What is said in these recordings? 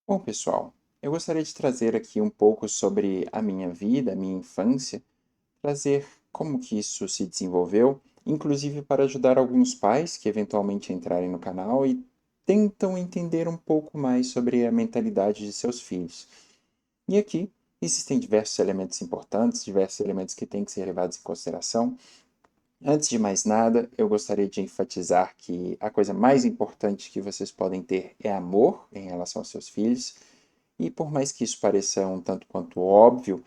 Bom, pessoal, eu gostaria de trazer aqui um pouco sobre a minha vida, a minha infância, trazer como que isso se desenvolveu, inclusive para ajudar alguns pais que eventualmente entrarem no canal e tentam entender um pouco mais sobre a mentalidade de seus filhos. E aqui existem diversos elementos importantes, diversos elementos que têm que ser levados em consideração. Antes de mais nada, eu gostaria de enfatizar que a coisa mais importante que vocês podem ter é amor em relação aos seus filhos. E por mais que isso pareça um tanto quanto óbvio,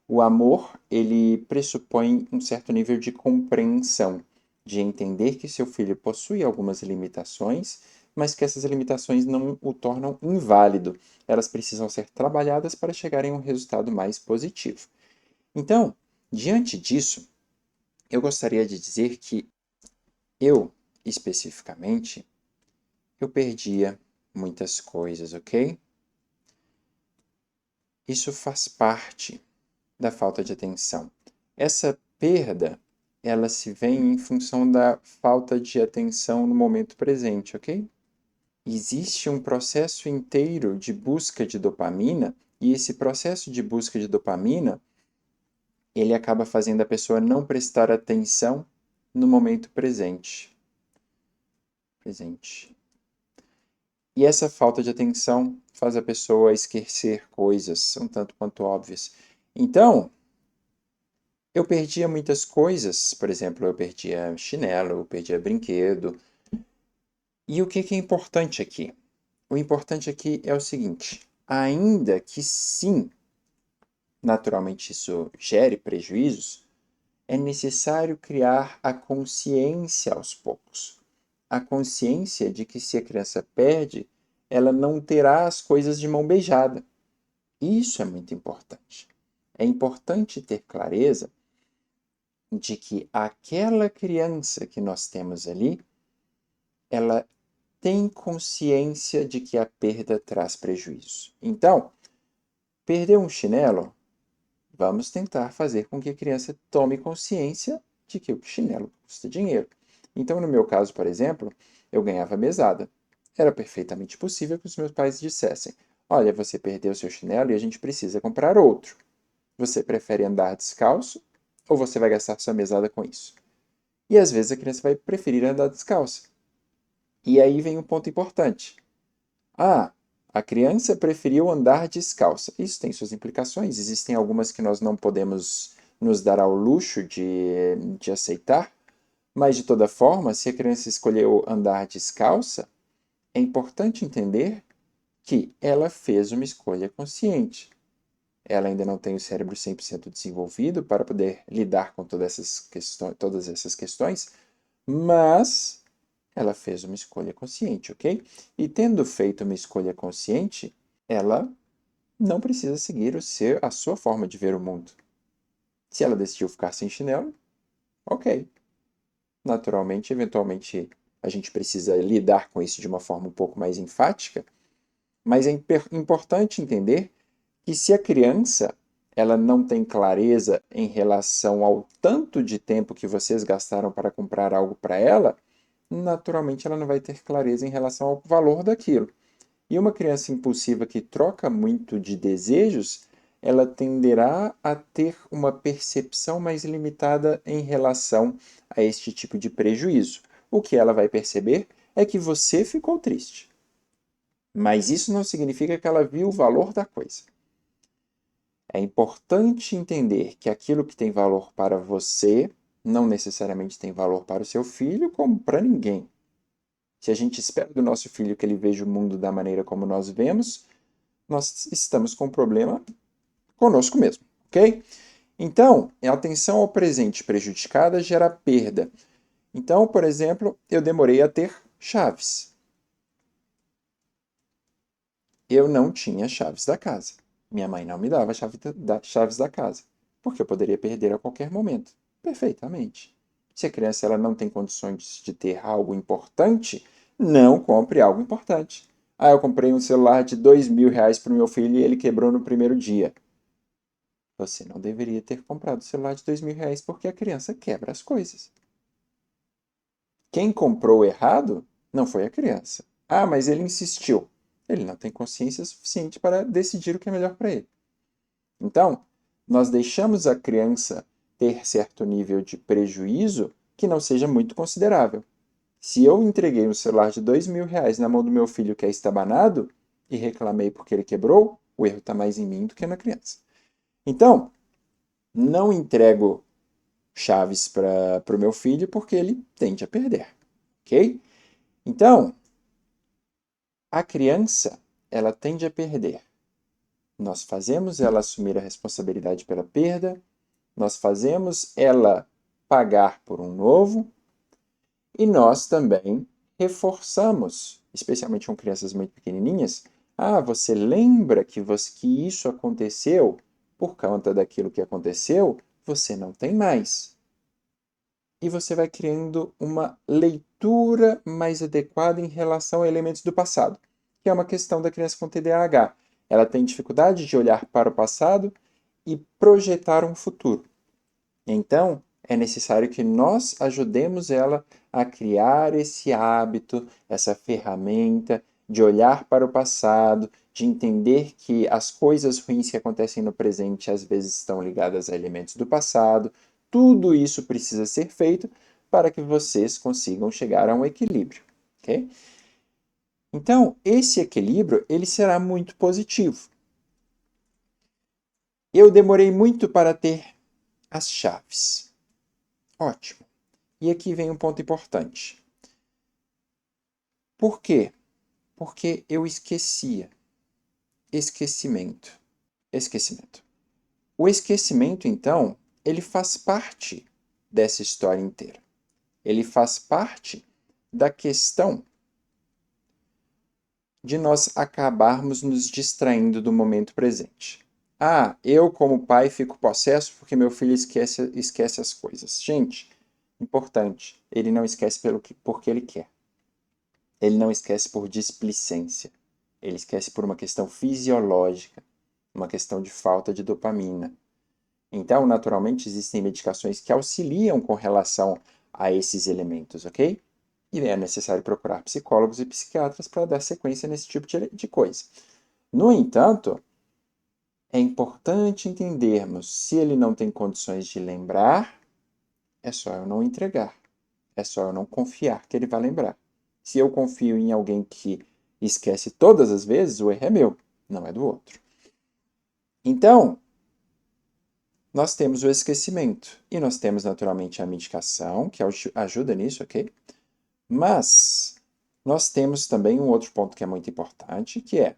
o amor, ele pressupõe um certo nível de compreensão, de entender que seu filho possui algumas limitações, mas que essas limitações não o tornam inválido. Elas precisam ser trabalhadas para chegarem a um resultado mais positivo. Então, diante disso, eu gostaria de dizer que eu, especificamente, eu perdia muitas coisas, ok? Isso faz parte da falta de atenção. Essa perda, ela se vem em função da falta de atenção no momento presente, ok? Existe um processo inteiro de busca de dopamina, e esse processo de busca de dopamina, ele acaba fazendo a pessoa não prestar atenção no momento presente. Presente. E essa falta de atenção faz a pessoa esquecer coisas um tanto quanto óbvias. Então, eu perdia muitas coisas, por exemplo, eu perdia chinelo, eu perdia brinquedo. E o que é importante aqui? O importante aqui é o seguinte: ainda que sim, naturalmente isso gere prejuízos, é necessário criar a consciência aos poucos. A consciência de que se a criança perde, ela não terá as coisas de mão beijada. Isso é muito importante. É importante ter clareza de que aquela criança que nós temos ali, ela tem consciência de que a perda traz prejuízo. Então, perder um chinelo, vamos tentar fazer com que a criança tome consciência de que o chinelo custa dinheiro. Então, no meu caso, por exemplo, eu ganhava mesada. Era perfeitamente possível que os meus pais dissessem: olha, você perdeu seu chinelo e a gente precisa comprar outro. Você prefere andar descalço ou você vai gastar sua mesada com isso? E às vezes a criança vai preferir andar descalça. E aí vem um ponto importante. Ah, a criança preferiu andar descalça. Isso tem suas implicações. Existem algumas que nós não podemos nos dar ao luxo de aceitar, mas de toda forma, se a criança escolheu andar descalça, é importante entender que ela fez uma escolha consciente. Ela ainda não tem o cérebro 100% desenvolvido para poder lidar com todas essas questões, mas ela fez uma escolha consciente, ok? E tendo feito uma escolha consciente, ela não precisa seguir a sua forma de ver o mundo. Se ela decidiu ficar sem chinelo, ok. Naturalmente, eventualmente, a gente precisa lidar com isso de uma forma um pouco mais enfática, mas é importante entender que se a criança ela não tem clareza em relação ao tanto de tempo que vocês gastaram para comprar algo para ela, naturalmente ela não vai ter clareza em relação ao valor daquilo. E uma criança impulsiva que troca muito de desejos, ela tenderá a ter uma percepção mais limitada em relação a este tipo de prejuízo. O que ela vai perceber é que você ficou triste. Mas isso não significa que ela viu o valor da coisa. É importante entender que aquilo que tem valor para você não necessariamente tem valor para o seu filho, como para ninguém. Se a gente espera do nosso filho que ele veja o mundo da maneira como nós vemos, nós estamos com um problema conosco mesmo, ok? Então, a atenção ao presente prejudicada gera perda. Então, por exemplo, eu demorei a ter chaves. Eu não tinha chaves da casa. Minha mãe não me dava chaves da casa, porque eu poderia perder a qualquer momento. Perfeitamente. Se a criança ela não tem condições de ter algo importante, não compre algo importante. Ah, eu comprei um celular de R$ 2.000 para o meu filho e ele quebrou no primeiro dia. Você não deveria ter comprado o celular de R$ 2.000 porque a criança quebra as coisas. Quem comprou errado não foi a criança. Ah, mas ele insistiu. Ele não tem consciência suficiente para decidir o que é melhor para ele. Então, nós deixamos a criança ter certo nível de prejuízo que não seja muito considerável. Se eu entreguei um celular de R$ 2.000 na mão do meu filho que é estabanado e reclamei porque ele quebrou, o erro está mais em mim do que na criança. Então, não entrego chaves para o meu filho porque ele tende a perder, ok? Então, a criança, ela tende a perder. Nós fazemos ela assumir a responsabilidade pela perda, nós fazemos ela pagar por um novo e nós também reforçamos, especialmente com crianças muito pequenininhas, você lembra que isso aconteceu por conta daquilo que aconteceu? Você não tem mais. E você vai criando uma leitura mais adequada em relação a elementos do passado, que é uma questão da criança com TDAH. Ela tem dificuldade de olhar para o passado e projetar um futuro. Então, é necessário que nós ajudemos ela a criar esse hábito, essa ferramenta de olhar para o passado, de entender que as coisas ruins que acontecem no presente às vezes estão ligadas a elementos do passado. Tudo isso precisa ser feito para que vocês consigam chegar a um equilíbrio, ok? Então, esse equilíbrio ele será muito positivo. Eu demorei muito para ter as chaves. Ótimo. E aqui vem um ponto importante. Por quê? Porque eu esquecia. Esquecimento. Esquecimento. O esquecimento, então, ele faz parte dessa história inteira. Ele faz parte da questão de nós acabarmos nos distraindo do momento presente. Eu como pai fico possesso porque meu filho esquece as coisas. Gente, importante, ele não esquece porque ele quer. Ele não esquece por displicência. Ele esquece por uma questão fisiológica, uma questão de falta de dopamina. Então, naturalmente, existem medicações que auxiliam com relação a esses elementos, ok? E é necessário procurar psicólogos e psiquiatras para dar sequência nesse tipo de coisa. No entanto, é importante entendermos se ele não tem condições de lembrar, é só eu não entregar. É só eu não confiar que ele vai lembrar. Se eu confio em alguém que esquece todas as vezes, o erro é meu, não é do outro. Então, nós temos o esquecimento. E nós temos, naturalmente, a medicação, que ajuda nisso, ok? Mas nós temos também um outro ponto que é muito importante, que é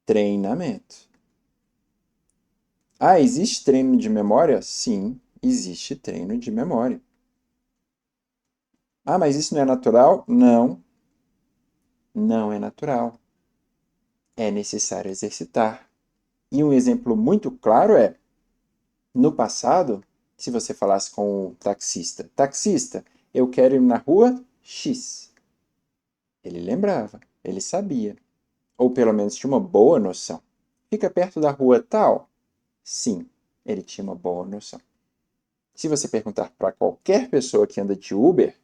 treinamento. Existe treino de memória? Sim, existe treino de memória. Mas isso não é natural? Não, não é natural. É necessário exercitar. E um exemplo muito claro é, no passado, se você falasse com o taxista, taxista, eu quero ir na rua X. Ele lembrava, ele sabia, ou pelo menos tinha uma boa noção. Fica perto da rua tal? Sim, ele tinha uma boa noção. Se você perguntar para qualquer pessoa que anda de Uber,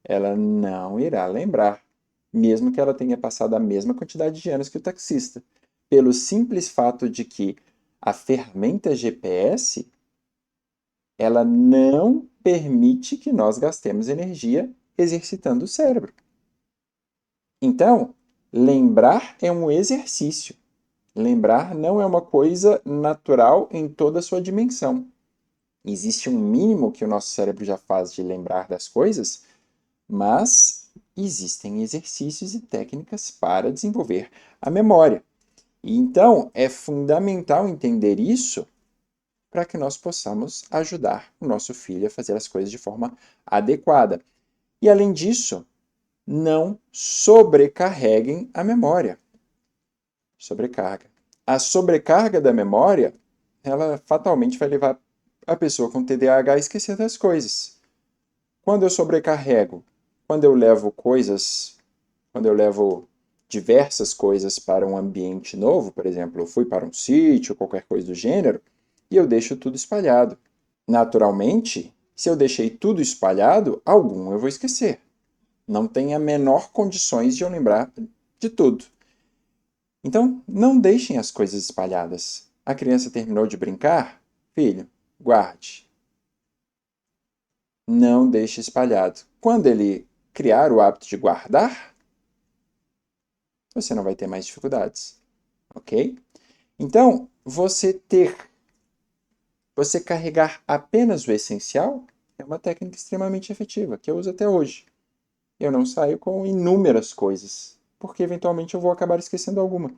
ela não irá lembrar, mesmo que ela tenha passado a mesma quantidade de anos que o taxista, pelo simples fato de que a ferramenta GPS ela não permite que nós gastemos energia exercitando o cérebro. Então, lembrar é um exercício. Lembrar não é uma coisa natural em toda a sua dimensão. Existe um mínimo que o nosso cérebro já faz de lembrar das coisas, mas existem exercícios e técnicas para desenvolver a memória. E então, é fundamental entender isso para que nós possamos ajudar o nosso filho a fazer as coisas de forma adequada. E além disso, não sobrecarreguem a memória. Sobrecarga. A sobrecarga da memória, ela fatalmente vai levar a pessoa com TDAH a esquecer das coisas. Quando eu sobrecarrego, quando eu levo diversas coisas para um ambiente novo, por exemplo, eu fui para um sítio, qualquer coisa do gênero, e eu deixo tudo espalhado. Naturalmente, se eu deixei tudo espalhado, algum eu vou esquecer. Não tem a menor condições de eu lembrar de tudo. Então, não deixem as coisas espalhadas. A criança terminou de brincar? Filho, guarde. Não deixe espalhado. Quando ele criar o hábito de guardar, você não vai ter mais dificuldades, ok? Então, você carregar apenas o essencial é uma técnica extremamente efetiva, que eu uso até hoje. Eu não saio com inúmeras coisas, porque eventualmente eu vou acabar esquecendo alguma.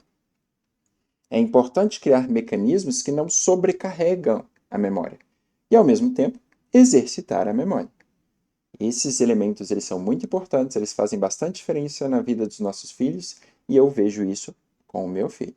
É importante criar mecanismos que não sobrecarregam a memória e, ao mesmo tempo, exercitar a memória. Esses elementos eles são muito importantes, eles fazem bastante diferença na vida dos nossos filhos e eu vejo isso com o meu filho.